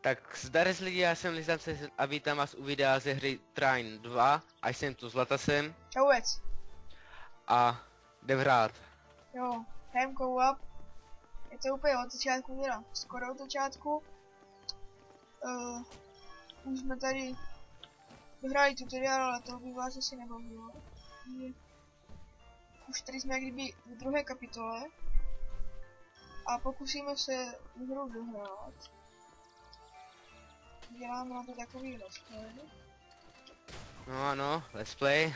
Tak zdar lidi, já jsem Lizance a vítám vás u videa ze hry Trine 2 a jsem tu s Latasem Čauec. a jdem hrát. Jo, hrajeme co-op. Je to úplně od začátku teda, skoro od začátku. Už jsme tady dohráli tutoriál, ale to by vás asi nebavilo. Už tady jsme jak kdyby v druhé kapitole. A pokusíme se hru dohrát. Děláme na to takový let's play. No ano, let's play.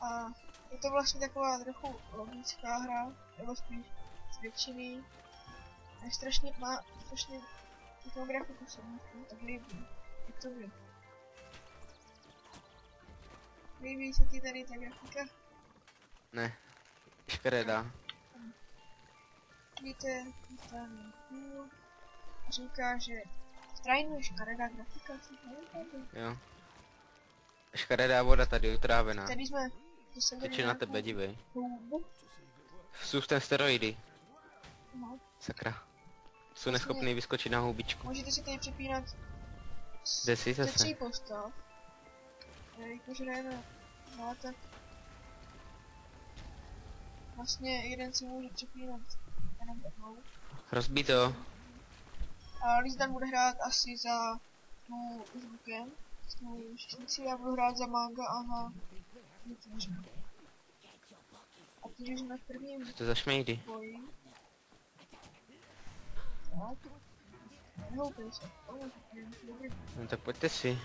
A je to vlastně taková trochu logická hra, nebo spíš z většiny. A strašně má strašně takovou grafiku se mi tak líbí. Jak to by? Líbí se ti tady ta grafika? Ne, škaredá. Víte, stranu cool. Říká, že stranu je škaredá grafika, si pamatujete? Jo. Škaredá voda tady utrávená. Tady jsme dosadili Teče na tebe, dívej. houbu. Jsou ten steroidy. No. Sakra. Jsou neschopný vyskočit na houbičku. Můžete si tady přepínat Jde si ze zase. 3 postav. Jakože hrajeme no tak vlastně jeden si může přepínat jenom jednou. Rozbí to. A Lizdan bude hrát asi za tu zvukem, s tou šišnicí, já budu hrát za manga a na vytvoře. A teď už jsme v prvním To za šmejdy. boji. Tak. Nehoupej se. No tak pojďte si.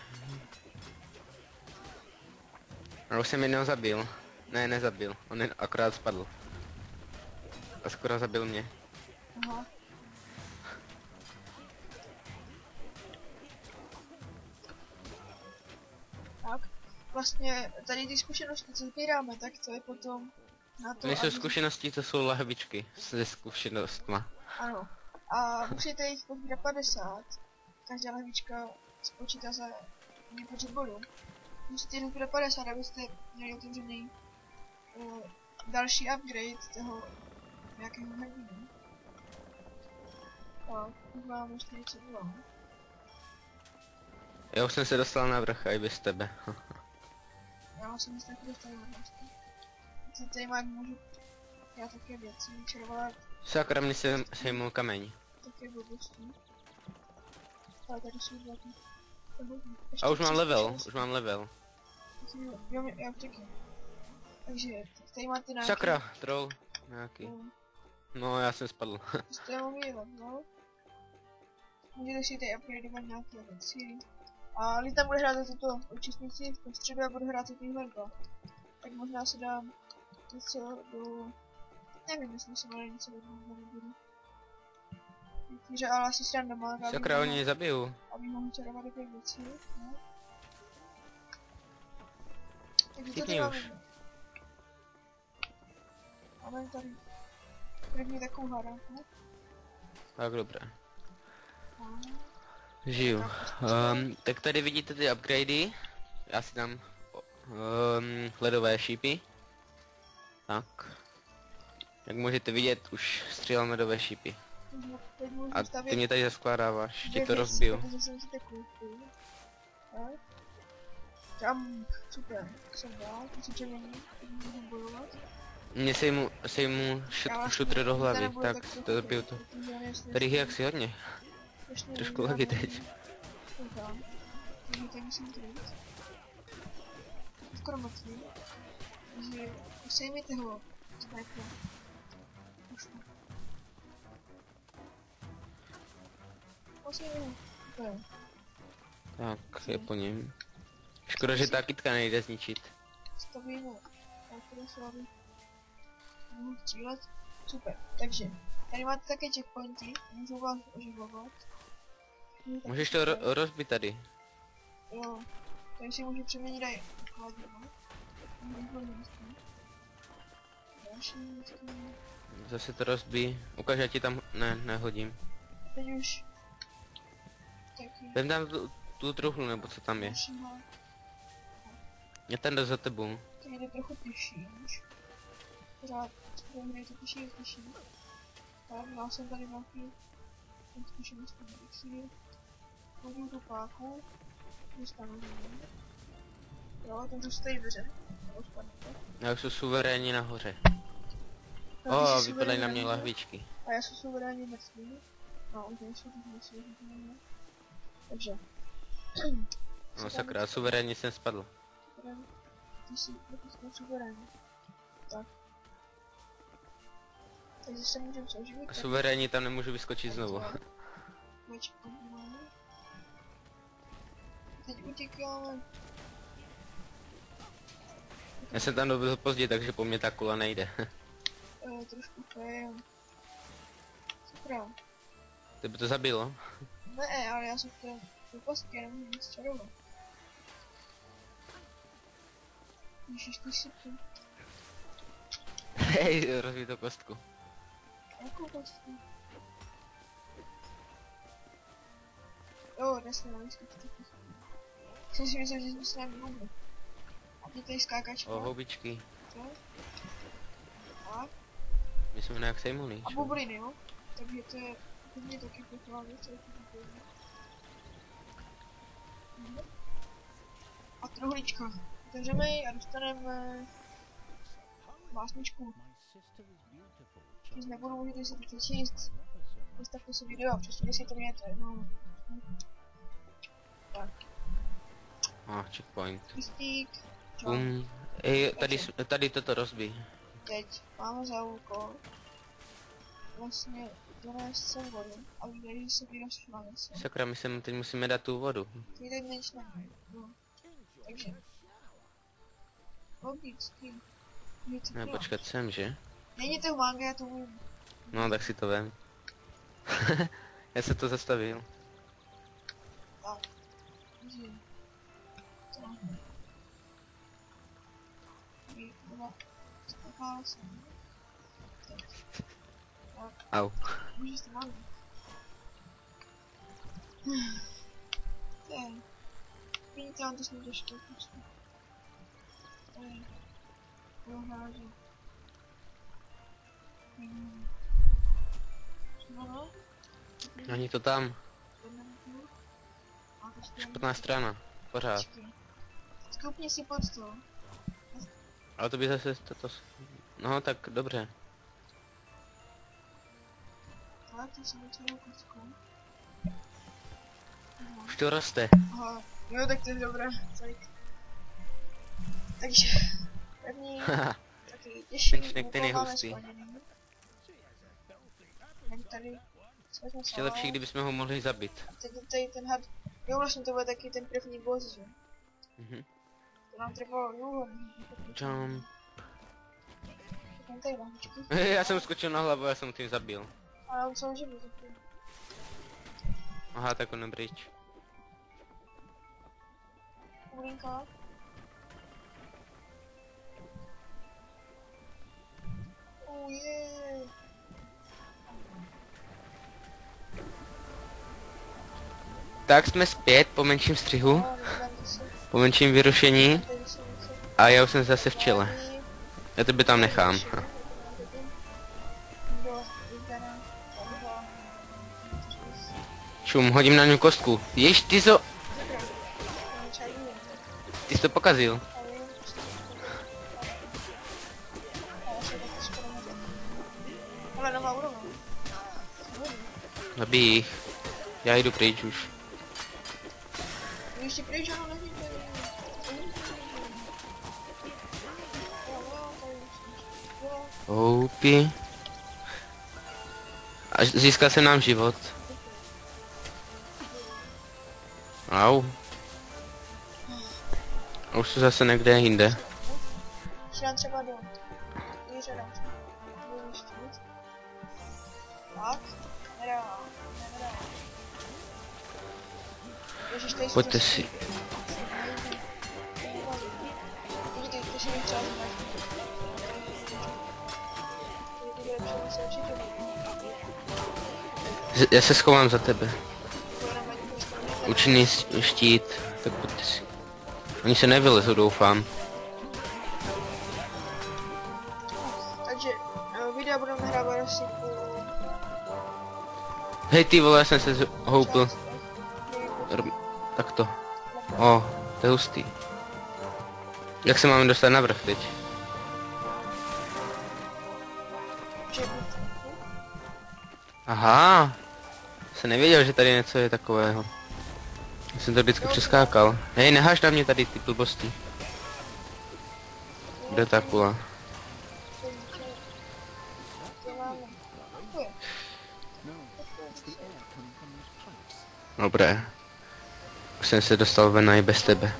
No už jsem jednou zabil. Ne, nezabil. On jen akorát spadl. A skoro zabil mě. Aha. Tak. Vlastně tady ty zkušenosti, co sbíráme, tak to je potom na to, To nejsou zkušenosti, to jsou lahvičky se zkušenostma. Ano. A musíte jich pozbírat 50. Každá lahvička spočítá za jiný počet bodů. Musíte jich pozbírat 50, abyste měli otevřený další upgrade toho nějakého hrdinu. Tak, už máme 42. Já už jsem se dostal na vrch, i bez tebe. Já jsem se taky dostal na vlastně. Co tady mám, můžu dělat také věci, čerovat Sakra, mě se sejmul kameň. také blbosti. Ale tady jsou dva ty. A už mám level, už mám level. Jo, já taky. Takže tady máte nějaký... Sakra, troll. Nějaký. No, já jsem spadl. To je můj level. Můžete si tady upgradeovat nějaké věci. A Lita bude hrát za tuto účastnici, v středu já budu hrát za týhle dva. Tak možná si dám něco do... Nevím, jestli se má něco do toho nebudu. Že ale asi si dám do mága, Sakra, oni mě zabijou. aby mohl čarovat takové věci. No. Takže to Chytni tady už. máme tady první takovou hračku. Tak dobré. Žiju. Tak tady vidíte ty upgradey. Já si dám ledové šípy. Tak. Jak můžete vidět, už střílám ledové šípy. A ty mě tady zaskládáváš, ti to rozbiju. Protože jsem si tak koupil. Tak. Tam, super, jsem dál, to si červený, můžu bojovat. Mě sejmu šutr do hlavy, tak to zabiju to. Tady je jaksi hodně. Trošku lagy teď. Takže tady musím trýt. Skoro moc ne. Takže sejměte ho. Snajper. Tak, je po něm. Škoda, že ta kytka nejde zničit. Stavíme takové slavy. Mohu střílet. Super, takže tady máte také checkpointy, můžu vás oživovat. Můžeš to rozbít tady. Jo, tady si můžu přeměnit aj chladinu. Další místky. Zase to rozbí. Ukáž, já ti tam nehodím. Teď už taky Vem tam tu truhlu, nebo co tam je. dalšího. Já tam jdu za tebou. Teď jde trochu pěší už. Pořád hry to pěší. Tak, dal jsem tady nějaký Zkušenosti věcí. Hodím tu páku. Dostanu zemí. Jo, tam tu stojí dveře. Já už jsem suverénně nahoře. No, ty O, jsi vypadají na suverénní mě nahoře. lahvičky. A já jsem suverénně mrtvý. No, už nejsou, tak nejsou. Takže. No sakra, suverénně jsem spadl. Ty jsi suverénní. Tak. Takže se můžeme přeživit. A suverénně tam nemůžu vyskočit znovu. Teď utíkáme. Já jsem tam dobil pozdě, takže po mně ta kula nejde. Trošku fail. Super. To by to zabilo. Ne, ale já jsem chtěl do kostky, já nemůžu nic čarovat. Ježiš, ty si tu. Hej, rozbij to kostku. Jakou kostku? Jo, dnes nemám kostky. Jsem si myslel, že jsme se nemohli. A ty tady skákačka. O, houbičky. Co? Tak. My jsme nějak sejmuli. A bubliny, jo? Takže to je hodně taky pěkná věc, co je to bubliny. A truhlička. Otevřeme ji a dostaneme básničku. Když nebudu, můžete si to přečíst. Zastavte si video a přečtěte si to mějte jednou. Tak. Checkpoint. Listík. Ej, tady toto rozbij. Teď máme za úkol vlastně donést sem vodu a viděli, že se vyrostla něco. Sakra, my sem teď musíme dát tu vodu. Ty teď neč nemají. No. Takže. Logicky. Ne, počkat sem, že? Není to manga, já to vím. No, tak si to vem. Já se to zastavil. Tak. Takže. To. Voda. Spáchala jsem. Tak. Au. Můžeš to máme. To je. Vidíte, on to jsme těžké prostě. To je. Prohráže. No. Ani to tam. Špatná strana. Pořád. Skupni si pod stůl. Ale to by zase toto... No, tak dobře. Tak, to jsem celou kostku. Už to roste. Aha, jo, tak to je dobré. Takže, první, taky těžší ten je hustý. Tady jsme Ještě lepší, kdybychom ho mohli zabít. Tady ten had, jo, vlastně to byl taky ten první boss, že? To nám trvalo dlouho. Jump. Tady lahvičky. Já jsem skočil na hlavu, já jsem tím zabil. Ale on celou živu zabil. Aha, tak on je pryč. Ulinka. Je. Tak jsme zpět po menším střihu, No, vybránte se. po menším vyrušení Tady se něco. a já už jsem zase v čele. Já tebe tam nechám. Čum, hodím na něj kostku. Jež, ty jsi to pokazil. Ale nová úroveň. Zabij jich. Já jdu pryč už. Ještě pryč, ano, nevíte. Houpi. A získal jsem nám život. Au. A už jsou zase někde jinde. Šel třeba do Jiřada. Tak, nedá. Ježiš, tady Pojďte si. Počkej, to si mi třeba zmáš. Já se schovám za tebe. Účinný štít. Tak pojďte si. Oni se nevylezou, doufám. Takže videa budeme nahrávat asi Hej ty vole, já jsem se houpl. Takto. O, to je hustý. Jak se máme dostat na vrch teď? Aha. Jsem nevěděl, že tady něco je takového. Já jsem to vždycky přeskákal. Hej, neháš na mě tady ty blbosti. Kde ta kula? Dobré. Už jsem se dostal ven i bez tebe.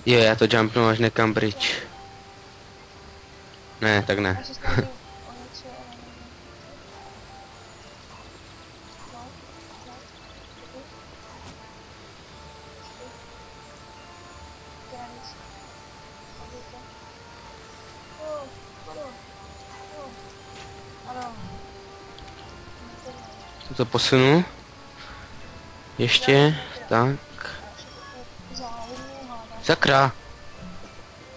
Jo, já to jumpnu až někam pryč. Ne, tak ne. To posunu. Ještě, tak. Sakra.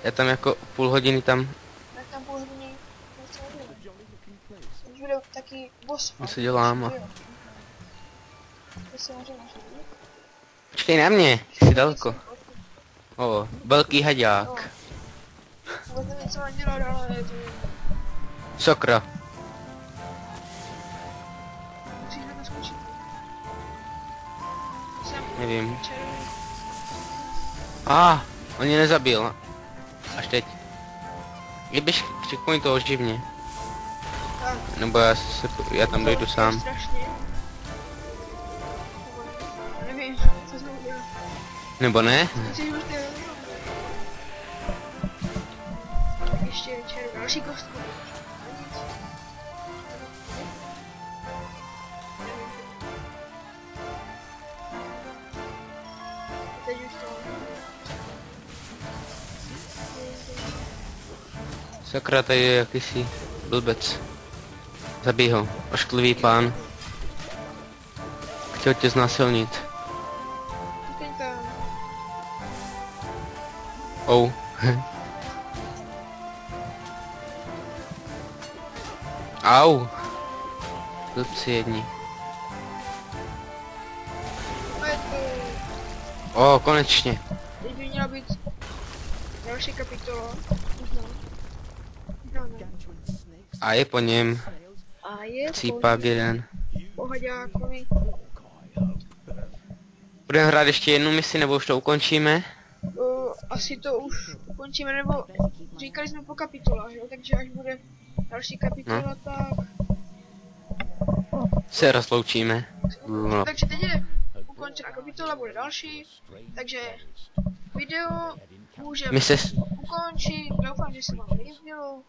Já tam jako půl hodiny tam. Co dělám? Počkej na mě, jsi daleko. O, velký haďák. Sakra. Nevím. On mě nezabil. Až teď. Kdybyš checkpoint to oživně. Nebo já tam dojdu sám. Nebo ne? Ještě další kostku. Sakra, tady je jakýsi blbec. Zabij ho, ošklivý pán. Chtěl tě znásilnit. Oh. Au. Blbci jedni. O, konečně. Teď by měla být další kapitola. A je po něm. A je Cípák jeden. Pohoďákovi. Budeme hrát ještě jednu misi, nebo už to ukončíme? Asi to už ukončíme, nebo říkali jsme po kapitolách, jo? Takže až bude další kapitola, tak... Se rozloučíme. No. Takže teď je ukončená kapitola, bude další, takže video můžeme ukončit. Doufám, že se vám líbilo.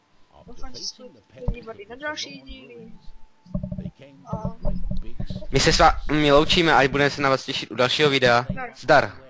Doufám, že se podívali na další díly. My se s vámi loučíme a budeme se na vás těšit u dalšího videa. Zdar!